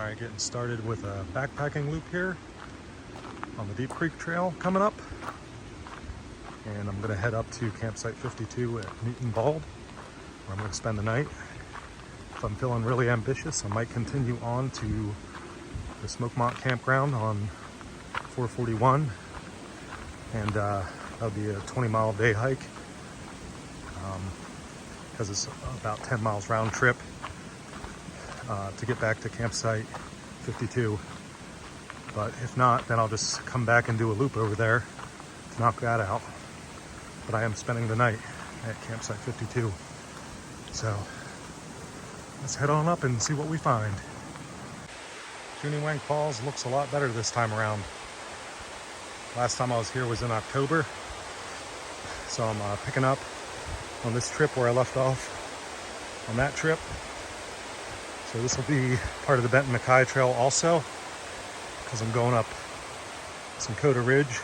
Alright, getting started with a backpacking loop here on the Deep Creek Trail coming up. And I'm going to head up to campsite 52 at Newton Bald, where I'm going to spend the night. If I'm feeling really ambitious, I might continue on to the Smokemont campground on 441. And that'll be a 20-mile day hike because it's about 10 miles round trip to get back to campsite 52. But if not, then I'll just come back and do a loop over there to knock that out. But I am spending the night at campsite 52. So let's head on up and see what we find. Wang Falls looks a lot better this time around. Last time I was here was in October. So I'm picking up on this trip where I left off on that trip. So this will be part of the Benton MacKaye Trail also, because I'm going up Sunkota Ridge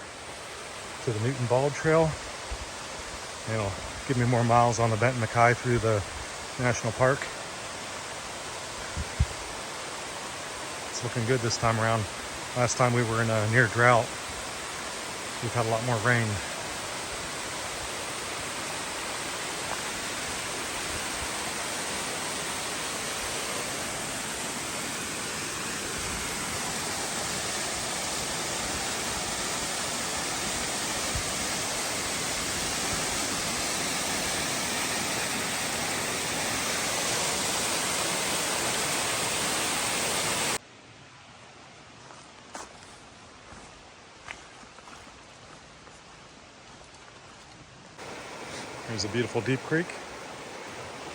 to the Newton Bald Trail. And it'll give me more miles on the Benton MacKaye through the national park. It's looking good this time around. Last time we were in a near drought. We've had a lot more rain. There's a beautiful Deep Creek.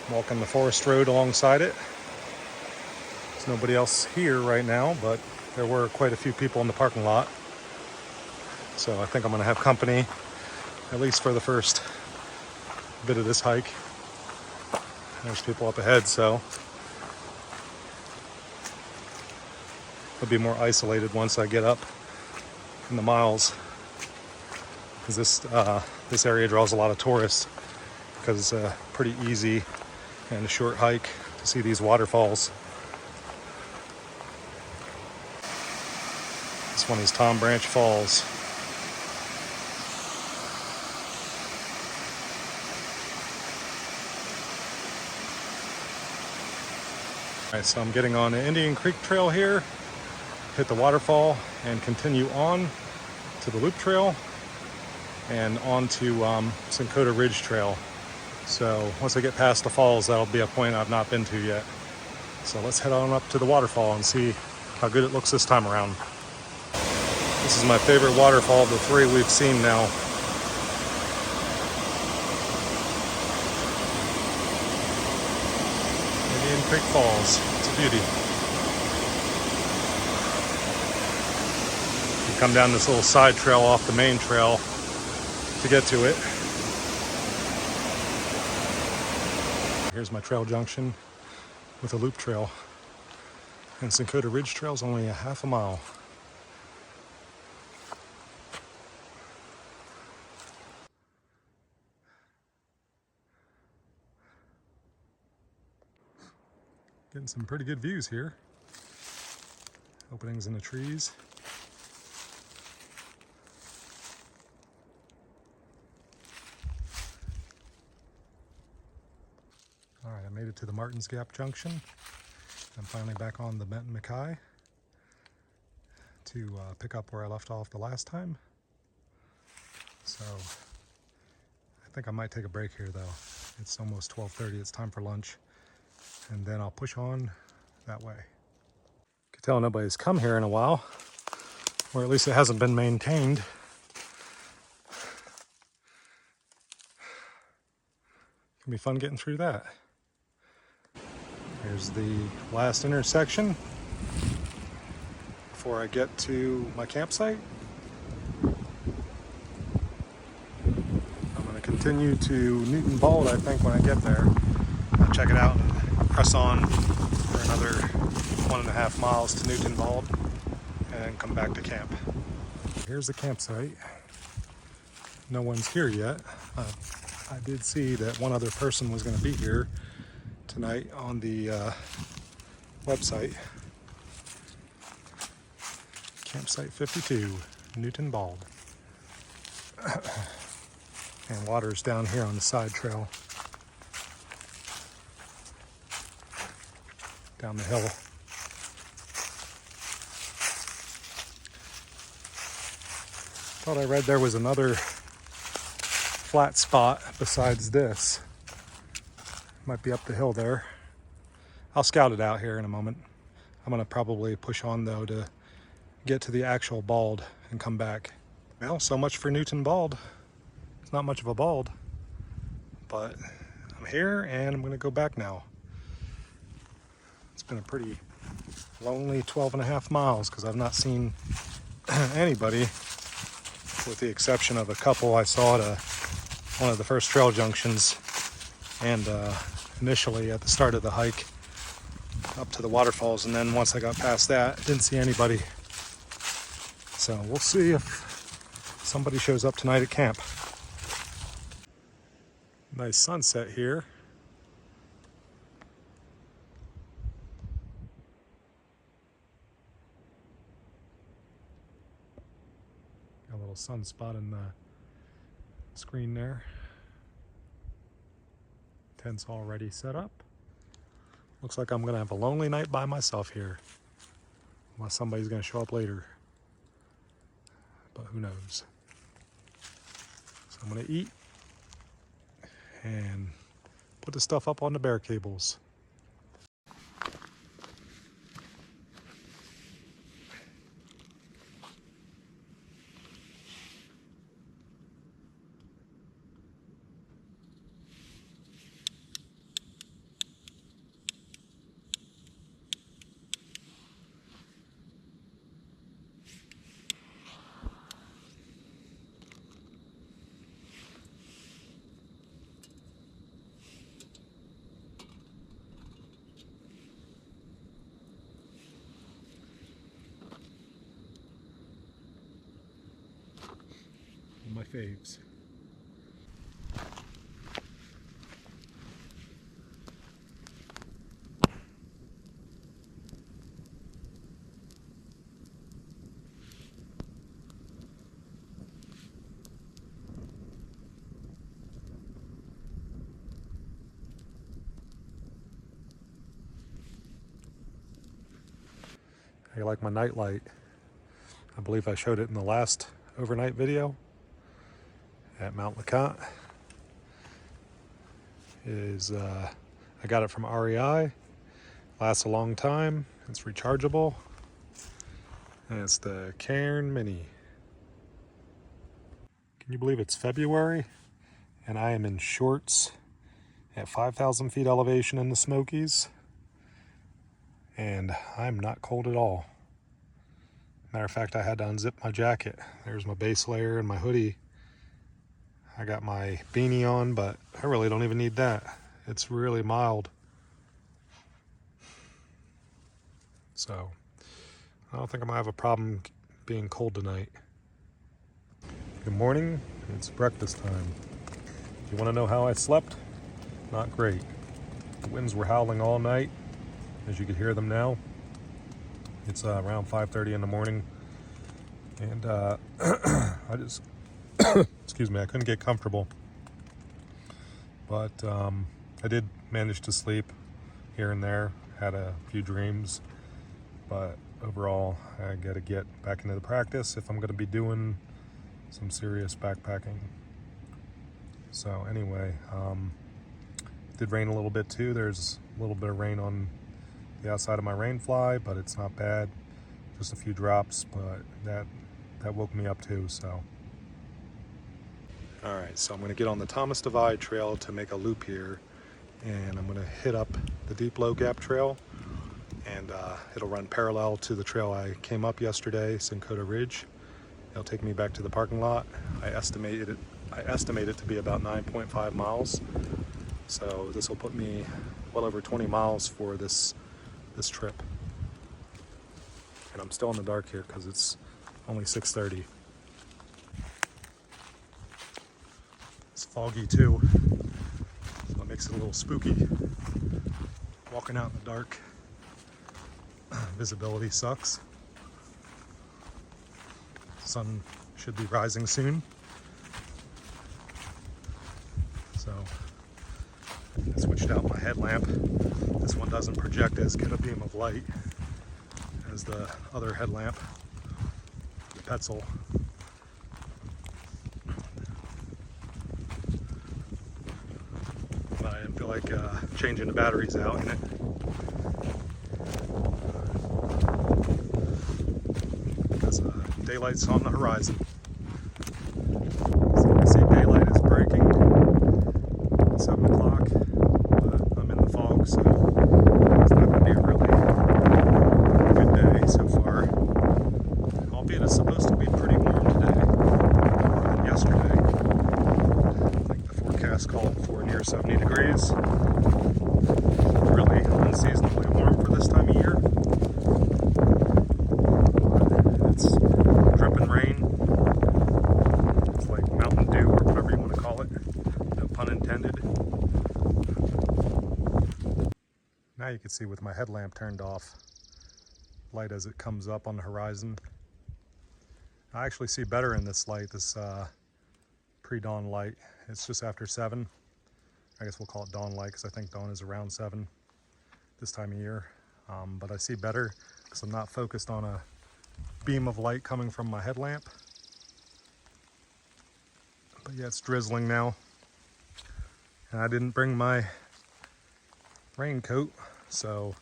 I'm walking the forest road alongside it. There's nobody else here right now, but there were quite a few people in the parking lot. So I think I'm going to have company, at least for the first bit of this hike. There's people up ahead, so it'll be more isolated once I get up in the miles. Because this area draws a lot of tourists. Because it's pretty easy and a short hike to see these waterfalls. This one is Tom Branch Falls. Alright, so I'm getting on the Indian Creek Trail here, hit the waterfall, and continue on to the Loop Trail and on to Sunkota Ridge Trail. So once I get past the falls, that'll be a point I've not been to yet. So let's head on up to the waterfall and see how good it looks this time around. This is my favorite waterfall of the three we've seen now. Indian Creek Falls, it's a beauty. You come down this little side trail off the main trail to get to it. Here's my trail junction with a loop trail. And Sunkota Ridge Trail is only a half a mile. Getting some pretty good views here. Openings in the trees. Alright, I made it to the Martins Gap Junction. I'm finally back on the Benton MacKaye to pick up where I left off the last time. So I think I might take a break here though. It's almost 12:30, it's time for lunch. And then I'll push on that way. You can tell nobody's come here in a while, or at least it hasn't been maintained. Can be fun getting through that. Here's the last intersection before I get to my campsite. I'm going to continue to Newton Bald, I think, when I get there. I'll check it out and press on for another 1.5 miles to Newton Bald and then come back to camp. Here's the campsite. No one's here yet. I did see that one other person was going to be here tonight on the website. Campsite 52, Newton Bald. And water's down here on the side trail. Down the hill. Thought I read there was another flat spot besides this. Might be up the hill there. I'll scout it out here in a moment. I'm gonna probably push on though to get to the actual bald and come back. Well, so much for Newton Bald. It's not much of a bald, but I'm here and I'm gonna go back now. It's been a pretty lonely 12.5 miles because I've not seen anybody, with the exception of a couple I saw at one of the first trail junctions, and initially at the start of the hike up to the waterfalls, and then once I got past that, didn't see anybody. So we'll see if somebody shows up tonight at camp. Nice sunset here. Got a little sunspot in the screen there. Tent's already set up. Looks like I'm gonna have a lonely night by myself here, unless somebody's gonna show up later, but who knows. So I'm gonna eat and put the stuff up on the bear cables. My faves. I like my night light. I believe I showed it in the last overnight video. At Mount LeConte. I got it from REI. Lasts a long time. It's rechargeable. And it's the Cairn Mini. Can you believe it's February and I am in shorts at 5,000 feet elevation in the Smokies, and I'm not cold at all. Matter of fact, I had to unzip my jacket. There's my base layer and my hoodie. I got my beanie on, but I really don't even need that. It's really mild. So I don't think I'm gonna have a problem being cold tonight. Good morning, it's breakfast time. You wanna know how I slept? Not great. The winds were howling all night, as you could hear them now. It's around 5:30 in the morning, and I just excuse me, I couldn't get comfortable, but I did manage to sleep here and there, had a few dreams, but overall I gotta get back into the practice if I'm gonna be doing some serious backpacking. So anyway, it did rain a little bit too. There's a little bit of rain on the outside of my rain fly, but it's not bad, just a few drops, but that woke me up too. So all right, so I'm going to get on the Thomas Divide Trail to make a loop here, and I'm going to hit up the Deep Low Gap Trail, and it'll run parallel to the trail I came up yesterday, Sunkota Ridge. It'll take me back to the parking lot. I estimate it to be about 9.5 miles. So this will put me well over 20 miles for this trip. And I'm still in the dark here because it's only 6:30. It's foggy too, so it makes it a little spooky. Walking out in the dark, visibility sucks. Sun should be rising soon. So I switched out my headlamp. This one doesn't project as good a beam of light as the other headlamp, the Petzl. But I didn't feel like changing the batteries out in it. Because daylight's on the horizon. So you see daylight is breaking at 7 o'clock, but I'm in the fog, so it's not going to be a really good day so far. Albeit it's supposed to be pretty warm today, warmer than yesterday. I think the forecast called for near 70 degrees. Really unseasonably warm for this time of year. It's dripping rain. It's like Mountain Dew or whatever you want to call it. No pun intended. Now you can see with my headlamp turned off, light as it comes up on the horizon. I actually see better in this light, this pre-dawn light. It's just after 7. I guess we'll call it dawn light because I think dawn is around 7 this time of year. But I see better because I'm not focused on a beam of light coming from my headlamp. But yeah, it's drizzling now. And I didn't bring my raincoat, so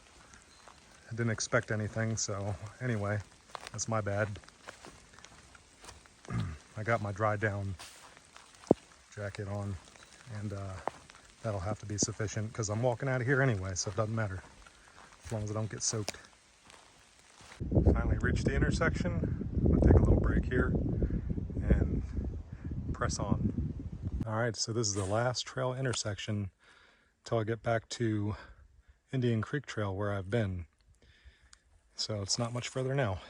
I didn't expect anything. So anyway, that's my bad. I got my dry down jacket on, and that'll have to be sufficient because I'm walking out of here anyway, so it doesn't matter as long as I don't get soaked. Finally reached the intersection. I'm gonna take a little break here and press on. All right, so this is the last trail intersection until I get back to Indian Creek Trail where I've been. So it's not much further now.